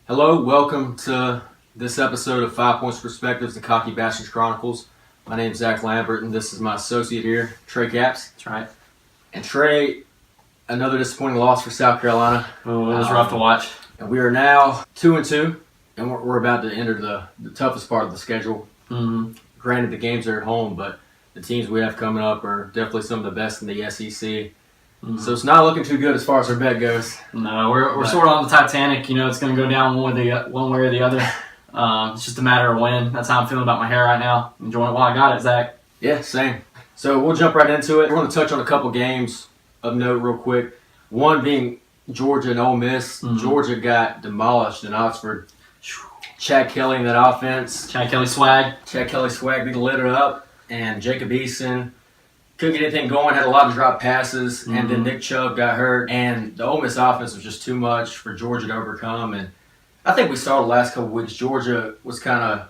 Hello, welcome to this episode of 5 Points Perspectives, the Cocky Bastards Chronicles. My name is Zach Lambert, and this is my associate here, Trey Capps. That's right. And Trey, another disappointing loss for South Carolina. Oh, it was rough to watch. And we are now 2-2, and we're about to enter the toughest part of the schedule. Mm-hmm. Granted, the games are at home, but the teams we have coming up are definitely some of the best in the SEC. Mm-hmm. So it's not looking too good as far as our bet goes. No, we're sort of on the Titanic. You know, it's going to go down one way or the other. It's just a matter of when. That's how I'm feeling about my hair right now. Enjoying it while I got it, Zach. Yeah, same. So we'll jump right into it. We're going to touch on a couple games of note real quick. One being Georgia and Ole Miss. Mm-hmm. Georgia got demolished in Oxford. Chad Kelly in that offense. Chad Kelly swag. Chad Kelly swag, they lit it up. And Jacob Eason couldn't get anything going, had a lot of drop passes. Mm-hmm. And then Nick Chubb got hurt. And the Ole Miss offense was just too much for Georgia to overcome. And I think we saw the last couple of weeks, Georgia was kind of,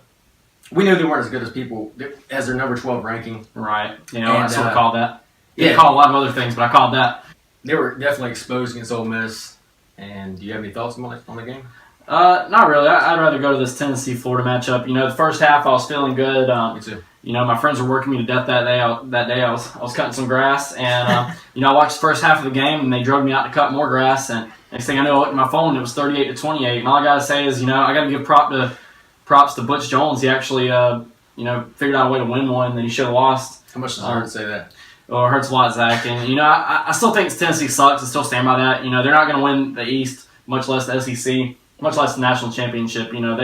we knew they weren't as good as people, as their number 12 ranking. Right. You know, And, I sort of called that. Yeah. I called a lot of other things, but I called that. They were definitely exposed against Ole Miss. And do you have any thoughts on the game? Not really. I'd rather go to this Tennessee-Florida matchup. You know, the first half I was feeling good. Me too. You know, my friends were working me to death that day. I was cutting some grass, and you know, I watched the first half of the game, and they drug me out to cut more grass. And next thing I know, I looked at my phone, it was 38-28. And all I gotta say is, you know, I gotta give props to Butch Jones. He actually, you know, figured out a way to win one that he should have lost. How much does it hurt to say that? Well, it hurts a lot, Zach. And you know, I still think Tennessee sucks. I still stand by that. You know, they're not gonna win the East, much less the SEC, much less the national championship. You know,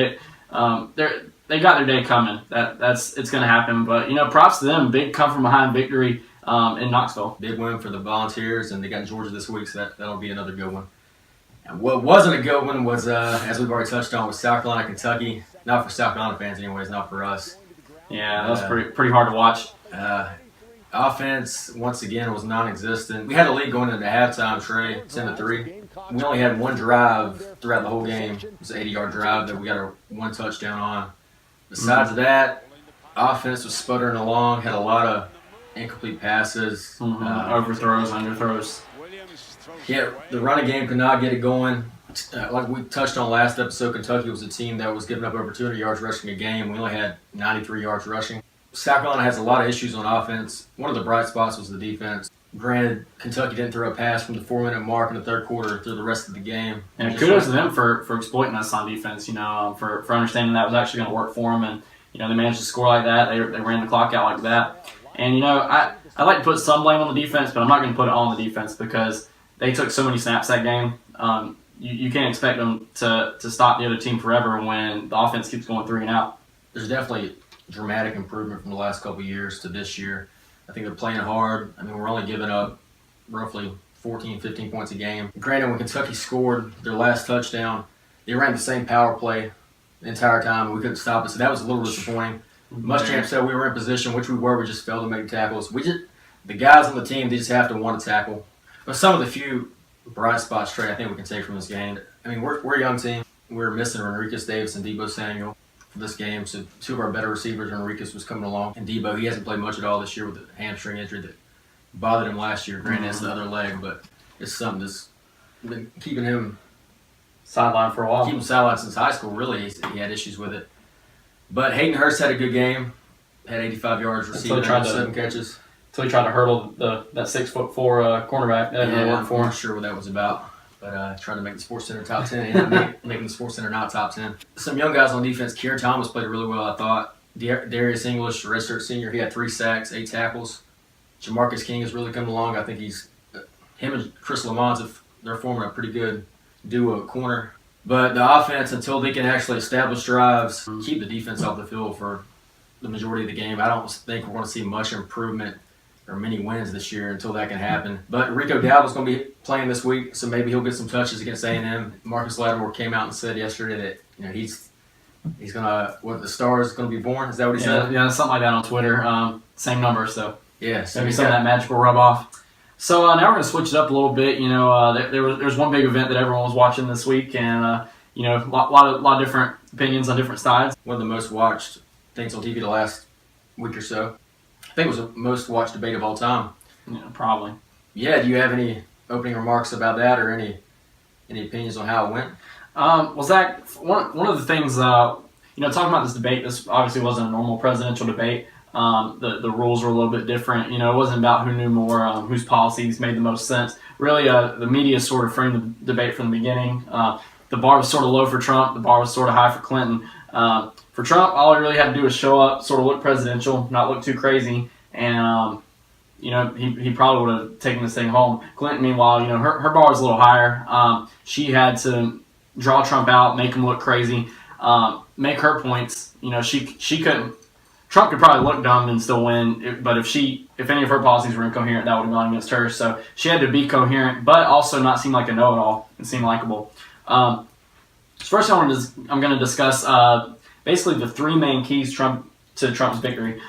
they got their day coming. It's going to happen. But, you know, props to them. Big come from behind victory in Knoxville. Big win for the Volunteers, and they got Georgia this week, so that'll be another good one. And what wasn't a good one was, as we've already touched on, was South Carolina, Kentucky. Not for South Carolina fans anyways, not for us. Yeah, that was pretty hard to watch. Offense, once again, was non-existent. We had a lead going into halftime, Trey, 10-3. We only had one drive throughout the whole game. It was an 80-yard drive that we got one touchdown on. Besides that, offense was sputtering along, had a lot of incomplete passes. Overthrows, underthrows. Yeah, the running game could not get it going. Like we touched on last episode, Kentucky was a team that was giving up over 200 yards rushing a game. We only had 93 yards rushing. South Carolina has a lot of issues on offense. One of the bright spots was the defense. Granted, Kentucky didn't throw a pass from the 4-minute mark in the third quarter through the rest of the game. And kudos to them for exploiting us on defense, you know, for understanding that was actually going to work for them. And, you know, they managed to score like that. They ran the clock out like that. And, you know, I like to put some blame on the defense, but I'm not going to put it all on the defense because they took so many snaps that game. You can't expect them to stop the other team forever when the offense keeps going 3 and out. There's definitely dramatic improvement from the last couple of years to this year. I think they're playing hard. I mean, we're only giving up roughly 14, 15 points a game. Granted, when Kentucky scored their last touchdown, they ran the same power play the entire time, and we couldn't stop it. So that was a little disappointing. Muschamp said we were in position, which we were. We just failed to make tackles. The guys on the team, they just have to want to tackle. But some of the few bright spots, Trey, I think we can take from this game. I mean, we're a young team. We're missing Enriquez Davis and Deebo Samuel for this game. So two of our better receivers, Enriquez was coming along. And Deebo, he hasn't played much at all this year with a hamstring injury that bothered him last year. Granted, it's the other leg, but it's something that's been keeping him Sidelined for a while. keeping him sidelined since high school, really. He had issues with it. But Hayden Hurst had a good game. Had 85 yards receiving, 7 catches. Until he tried to hurdle that 6'4" cornerback. That didn't really work for I'm him. not sure what that was about. But trying to make the Sports Center top 10 and making the Sports Center not top 10. Some young guys on defense. Keir Thomas played really well, I thought. Darius English, redshirt senior, he had 3 sacks, 8 tackles. Jamarcus King has really come along. I think him and Chris Lamont, they're forming a pretty good duo at corner. But the offense, until they can actually establish drives, keep the defense off the field for the majority of the game, I don't think we're going to see much improvement or many wins this year until that can happen. But Rico Dowdle's going to be playing this week, so maybe he'll get some touches against A&M. Marcus Lattimore came out and said yesterday that, you know, he's going to, the star is going to be born. Is that what he said? Yeah, something like that on Twitter. Same number, so Yeah. So maybe some of that magic will rub off. So now we're going to switch it up a little bit. You know, there's one big event that everyone was watching this week, and you know, a lot of different opinions on different sides. One of the most watched things on TV the last week or so. I think it was the most watched debate of all time. Yeah, probably. Yeah, do you have any opening remarks about that or any opinions on how it went? Well, Zach, one of the things, talking about this debate, this obviously wasn't a normal presidential debate. The rules were a little bit different. It wasn't about who knew more, whose policies made the most sense. Really, the media sort of framed the debate from the beginning. The bar was sort of low for Trump. The bar was sort of high for Clinton. For Trump, all he really had to do was show up, sort of look presidential, not look too crazy, and he probably would have taken this thing home. Clinton, meanwhile, her bar was a little higher. She had to draw Trump out, make him look crazy, make her points. She couldn't. Trump could probably look dumb and still win, but if any of her policies were incoherent, that would have gone against her. So she had to be coherent, but also not seem like a know-it-all and seem likable. First, I'm going to discuss basically the three main keys to Trump's victory.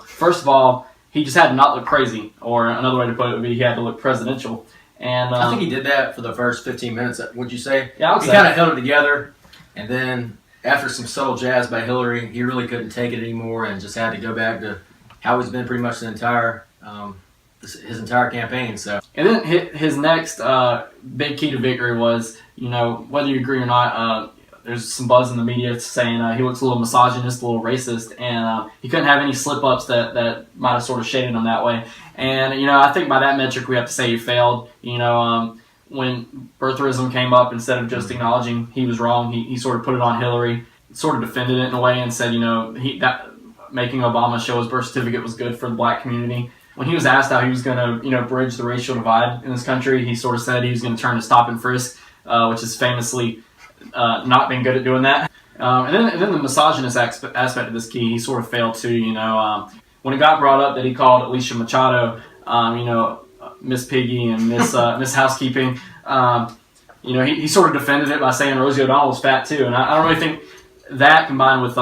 First of all, he just had to not look crazy, or another way to put it would be he had to look presidential. And I think he did that for the first 15 minutes. Would you say? Yeah, I would he say. kind of held it together, and then after some subtle jabs by Hillary, he really couldn't take it anymore, and just had to go back to how he's been pretty much the entire his entire campaign. So, and then his next big key to victory was, whether you agree or not, there's some buzz in the media saying he looks a little misogynist, a little racist, and he couldn't have any slip-ups that might have sort of shaded him that way. And, I think by that metric we have to say he failed. When birtherism came up, instead of just acknowledging he was wrong, he sort of put it on Hillary, sort of defended it in a way and said, that making Obama show his birth certificate was good for the black community. When he was asked how he was going to, bridge the racial divide in this country, he sort of said he was going to turn to stop and frisk, which has famously not been good at doing that. And then the misogynist aspect of this key, he sort of failed too. When it got brought up that he called Alicia Machado, Miss Piggy and Miss Housekeeping, he sort of defended it by saying Rosie O'Donnell was fat too. And I don't really think that, combined with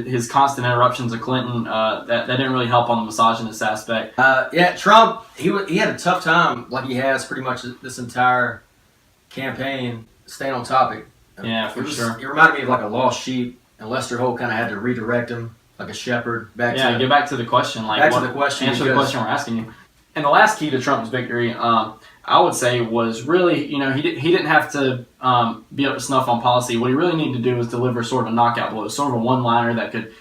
his constant interruptions of Clinton, that didn't really help on the misogynist aspect. Trump, he had a tough time, like he has pretty much this entire campaign, staying on topic. Yeah, for sure. It reminded me of like a lost sheep, and Lester Holt kind of had to redirect him like a shepherd back to get back to the question. Answer the question we're asking you. And the last key to Trump's victory, I would say, was really, he didn't have to be up to snuff on policy. What he really needed to do was deliver sort of a knockout blow, sort of a one-liner that could,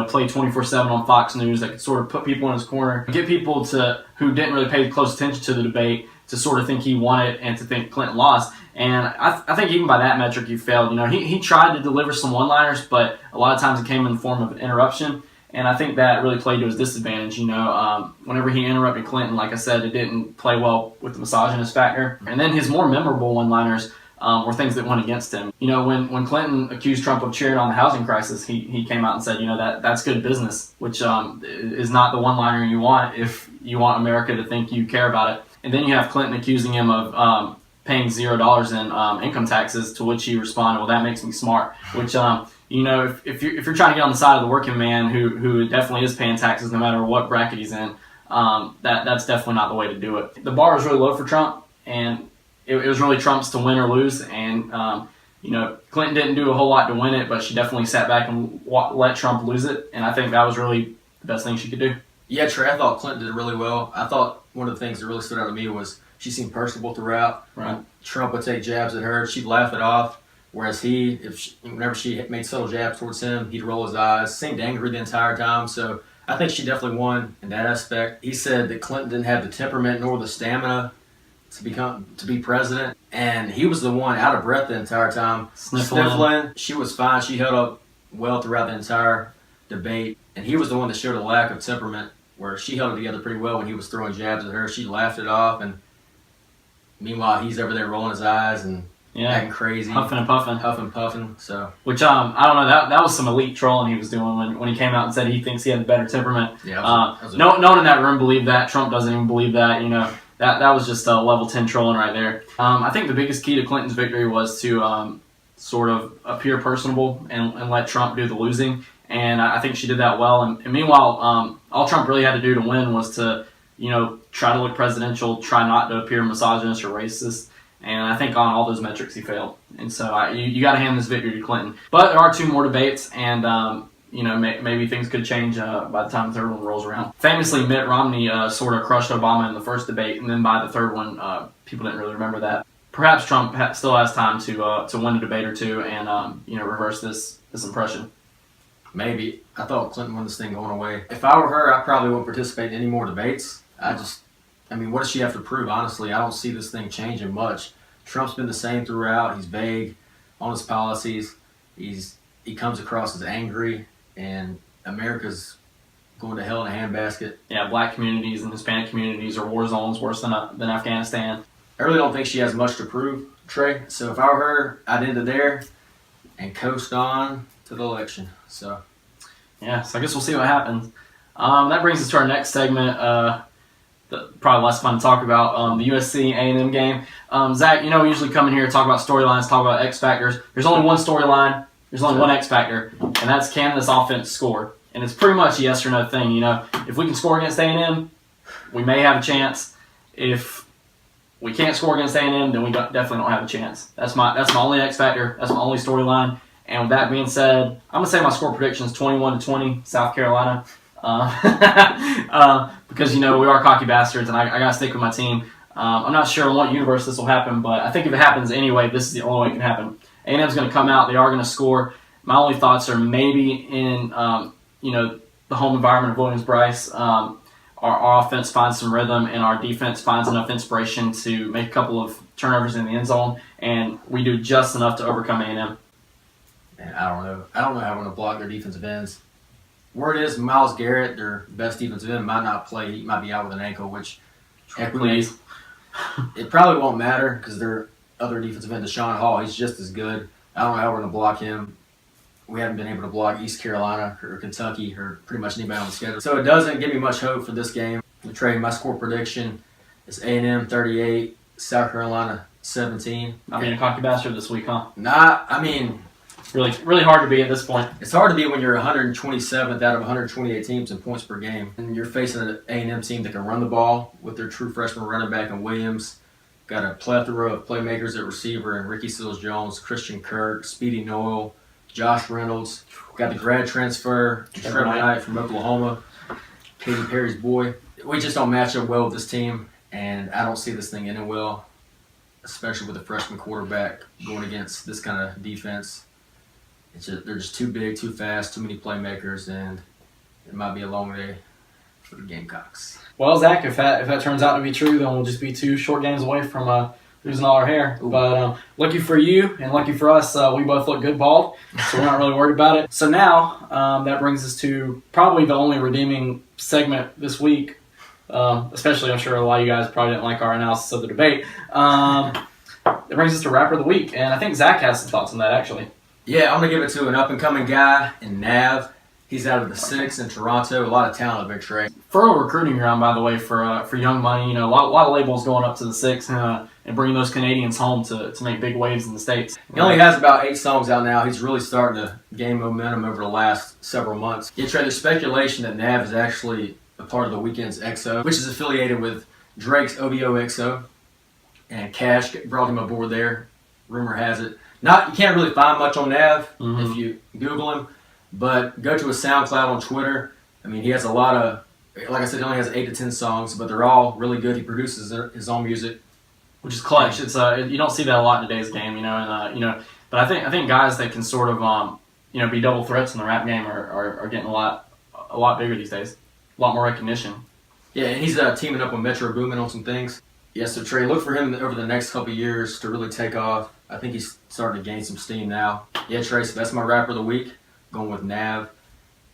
play 24/7 on Fox News, that could sort of put people in his corner, get people who didn't really pay close attention to the debate to sort of think he won it and to think Clinton lost. And I think even by that metric, he failed. He tried to deliver some one-liners, but a lot of times it came in the form of an interruption. And I think that really played to his disadvantage. Whenever he interrupted Clinton, like I said, it didn't play well with the misogynist factor. And then his more memorable one-liners were things that went against him. When Clinton accused Trump of cheering on the housing crisis, he came out and said, that's good business, which is not the one-liner you want if you want America to think you care about it. And then you have Clinton accusing him of paying $0 in income taxes, to which he responded, well, that makes me smart, which if you're trying to get on the side of the working man who definitely is paying taxes no matter what bracket he's in, that's definitely not the way to do it. The bar was really low for Trump, and it was really Trump's to win or lose. And Clinton didn't do a whole lot to win it, but she definitely sat back and let Trump lose it. And I think that was really the best thing she could do. Yeah, Trey, I thought Clinton did really well. I thought one of the things that really stood out to me was she seemed personable throughout. Right. When Trump would take jabs at her, she'd laugh it off. Whereas whenever she made subtle jabs towards him, he'd roll his eyes, seemed angry the entire time. So I think she definitely won in that aspect. He said that Clinton didn't have the temperament nor the stamina to be president, and he was the one out of breath the entire time, sniffling. She was fine. She held up well throughout the entire debate, and he was the one that showed a lack of temperament, where she held it together pretty well when he was throwing jabs at her. She laughed it off, and meanwhile he's over there rolling his eyes and acting crazy, huffing and puffing. So, which I don't know, that was some elite trolling he was doing when he came out and said he thinks he had a better temperament. Yeah, no one in that room believed that. Trump doesn't even believe that. That was just a level 10 trolling right there. I think the biggest key to Clinton's victory was to sort of appear personable and let Trump do the losing. And I think she did that well. And meanwhile, all Trump really had to do to win was to, try to look presidential, try not to appear misogynist or racist. And I think on all those metrics he failed. And so you got to hand this victory to Clinton. But there are two more debates, and maybe things could change by the time the third one rolls around. Famously, Mitt Romney sort of crushed Obama in the first debate, and then by the third one, people didn't really remember that. perhaps Trump still has time to win a debate or two and reverse this impression. Maybe. I thought Clinton won this thing going away. If I were her, I probably wouldn't participate in any more debates. What does she have to prove? Honestly, I don't see this thing changing much. Trump's been the same throughout. He's vague on his policies. He comes across as angry, and America's going to hell in a handbasket. Yeah, black communities and Hispanic communities are war zones worse than Afghanistan. I really don't think she has much to prove, Trey. So if I were her, I'd end it there and coast on to the election. So I guess we'll see what happens. That brings us to our next segment. Probably less fun to talk about, the USC A&M game. Zach, we usually come in here, talk about storylines, talk about X factors. There's only one storyline. There's only one X factor, and that's can this offense score? And it's pretty much a yes or no thing. If we can score against A&M, we may have a chance. If we can't score against A&M, then we definitely don't have a chance. That's my only X factor. That's my only storyline. And with that being said, I'm gonna say my score prediction is 21-20, South Carolina. Because we are cocky bastards, and I gotta stick with my team. I'm not sure in what universe this will happen, but I think if it happens anyway, this is the only way it can happen. A&M's gonna come out; they are gonna score. My only thoughts are maybe in the home environment of Williams-Brice. Our offense finds some rhythm, and our defense finds enough inspiration to make a couple of turnovers in the end zone, and we do just enough to overcome A&M. Man, I don't know. I don't know how we're gonna block their defensive ends. Word is Myles Garrett, their best defensive end, might not play. He might be out with an ankle, which Please. It probably won't matter because their other defensive end, Deshaun Hall, he's just as good. I don't know how we're going to block him. We haven't been able to block East Carolina or Kentucky or pretty much anybody on the schedule. So it doesn't give me much hope for this game. Trey, my score prediction is A&M 38, South Carolina 17. I mean, a cocky bastard this week, huh? Really, really hard to be at this point. It's hard to be when you're 127th out of 128 teams in points per game. And you're facing an A&M team that can run the ball with their true freshman running back in Williams. Got a plethora of playmakers at receiver and Ricky Seals-Jones, Christian Kirk, Speedy Noel, Josh Reynolds. Got the grad transfer, Trevor Knight from Oklahoma, Katy Perry's boy. We just don't match up well with this team, and I don't see this thing ending well, especially with a freshman quarterback going against this kind of defense. They're just too big, too fast, too many playmakers, and it might be a long day for the Gamecocks. Well, Zach, if that turns out to be true, then we'll just be 2 short games away from losing all our hair. Ooh. But lucky for you and lucky for us, we both look good bald, so we're not really worried about it. So now that brings us to probably the only redeeming segment this week, especially I'm sure a lot of you guys probably didn't like our analysis of the debate. It brings us to Rapper of the Week, and I think Zach has some thoughts on that, actually. Yeah, I'm going to give it to an up-and-coming guy in Nav. He's out of the 6 in Toronto. A lot of talent, Big Trey. Fertile recruiting ground, by the way, for Young Money. A lot of labels going up to the 6 and bringing those Canadians home to make big waves in the States. He only has about 8 songs out now. He's really starting to gain momentum over the last several months. Yeah, Trey, there's speculation that Nav is actually a part of the Weeknd's XO, which is affiliated with Drake's OVO XO. And Cash brought him aboard there. Rumor has it. You can't really find much on Nav if you Google him, but go to his SoundCloud on Twitter. He has a lot of, like I said, he only has 8 to 10 songs, but they're all really good. He produces his own music, which is clutch. It's you don't see that a lot in today's game, But I think guys that can sort of be double threats in the rap game are getting a lot bigger these days, a lot more recognition. Yeah, and he's teaming up with Metro Boomin on some things. Yeah, so Trey, look for him over the next couple of years to really take off. I think he's starting to gain some steam now. Yeah, Trey, so that's my Rapper of the Week, going with Nav.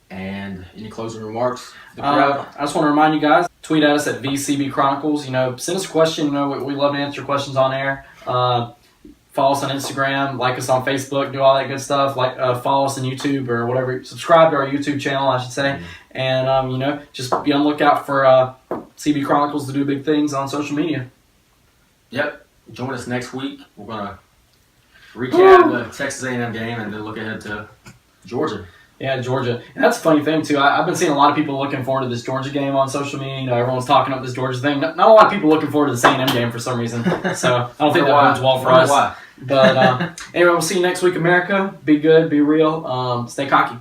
And any closing remarks? I just want to remind you guys, tweet at us at VCB Chronicles. Send us a question. We love to answer questions on air. Follow us on Instagram, like us on Facebook, do all that good stuff. Follow us on YouTube or whatever. Subscribe to our YouTube channel, I should say. And, just be on the lookout for CB Chronicles to do big things on social media. Yep. Join us next week. We're going to recap the Texas A&M game and then look ahead to Georgia. Yeah, Georgia. And that's a funny thing, too. I've been seeing a lot of people looking forward to this Georgia game on social media. Everyone's talking up this Georgia thing. Not a lot of people looking forward to the A&M game for some reason. So I don't think that bodes well for us. But anyway, we'll see you next week, America. Be good. Be real. Stay cocky.